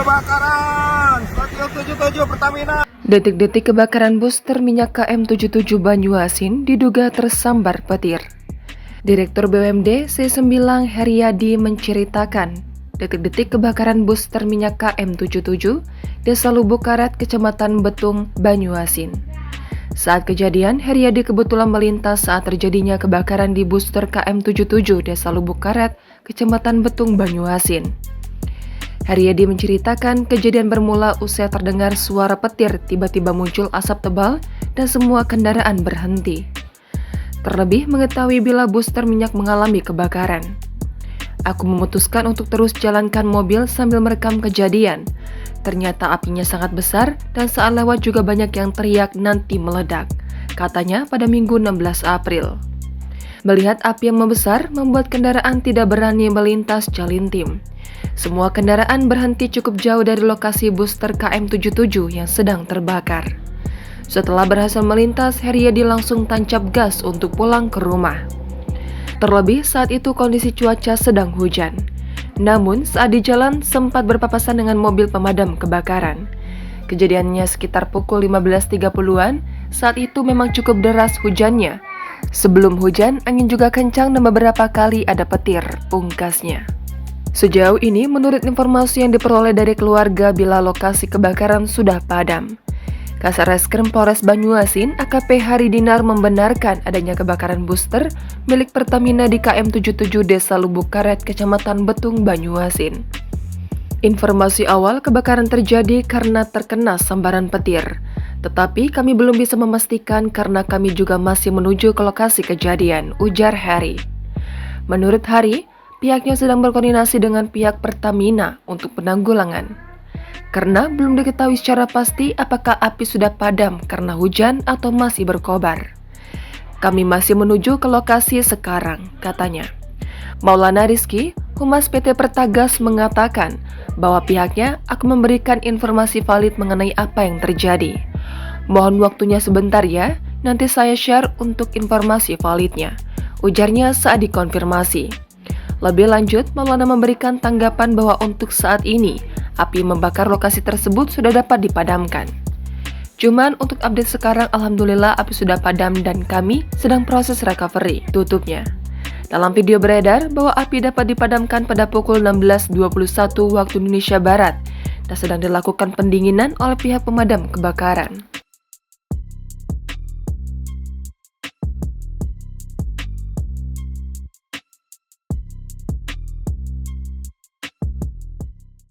kebakaran Stasiun 77 Pertamina. Detik-detik kebakaran booster minyak KM77 Banyuasin diduga tersambar petir. Direktur BUMD C9 Heriadi menceritakan, detik-detik kebakaran booster minyak KM77 Desa Lubuk Karet, Kecamatan Betung, Banyuasin. Saat kejadian, Heriadi kebetulan melintas saat terjadinya kebakaran di booster KM77 Desa Lubuk Karet, Kecamatan Betung, Banyuasin. Heriadi menceritakan kejadian bermula usai terdengar suara petir, tiba-tiba muncul asap tebal dan semua kendaraan berhenti. Terlebih mengetahui bila booster minyak mengalami kebakaran. Aku memutuskan untuk terus jalankan mobil sambil merekam kejadian. Ternyata apinya sangat besar dan saat lewat juga banyak yang teriak nanti meledak, katanya pada Minggu 16 April. Melihat api yang membesar membuat kendaraan tidak berani melintas Jalintim. Semua kendaraan berhenti cukup jauh dari lokasi booster KM77 yang sedang terbakar. Setelah berhasil melintas, Heriadi langsung tancap gas untuk pulang ke rumah. Terlebih saat itu kondisi cuaca sedang hujan. Namun saat di jalan sempat berpapasan dengan mobil pemadam kebakaran. Kejadiannya sekitar pukul 15.30-an, saat itu memang cukup deras hujannya. Sebelum hujan, angin juga kencang dan beberapa kali ada petir, pungkasnya. Sejauh ini, menurut informasi yang diperoleh dari keluarga bila lokasi kebakaran sudah padam. Kasarreskrim Polres Banyuasin, AKP Hari Dinar membenarkan adanya kebakaran booster milik Pertamina di KM77 Desa Lubuk Karet, Kecamatan Betung, Banyuasin. Informasi awal kebakaran terjadi karena terkena sambaran petir. Tetapi kami belum bisa memastikan karena kami juga masih menuju ke lokasi kejadian, ujar Hari. Menurut Hari, pihaknya sedang berkoordinasi dengan pihak Pertamina untuk penanggulangan. Karena belum diketahui secara pasti apakah api sudah padam karena hujan atau masih berkobar. Kami masih menuju ke lokasi sekarang, katanya. Maulana Rizky, Humas PT Pertagas mengatakan bahwa pihaknya akan memberikan informasi valid mengenai apa yang terjadi. Mohon waktunya sebentar ya, nanti saya share untuk informasi validnya, ujarnya saat dikonfirmasi. Lebih lanjut, Maulana memberikan tanggapan bahwa untuk saat ini, api membakar lokasi tersebut sudah dapat dipadamkan. Cuman untuk update sekarang, alhamdulillah api sudah padam dan kami sedang proses recovery, tutupnya. Dalam video beredar bahwa api dapat dipadamkan pada pukul 16.21 waktu Indonesia Barat dan sedang dilakukan pendinginan oleh pihak pemadam kebakaran.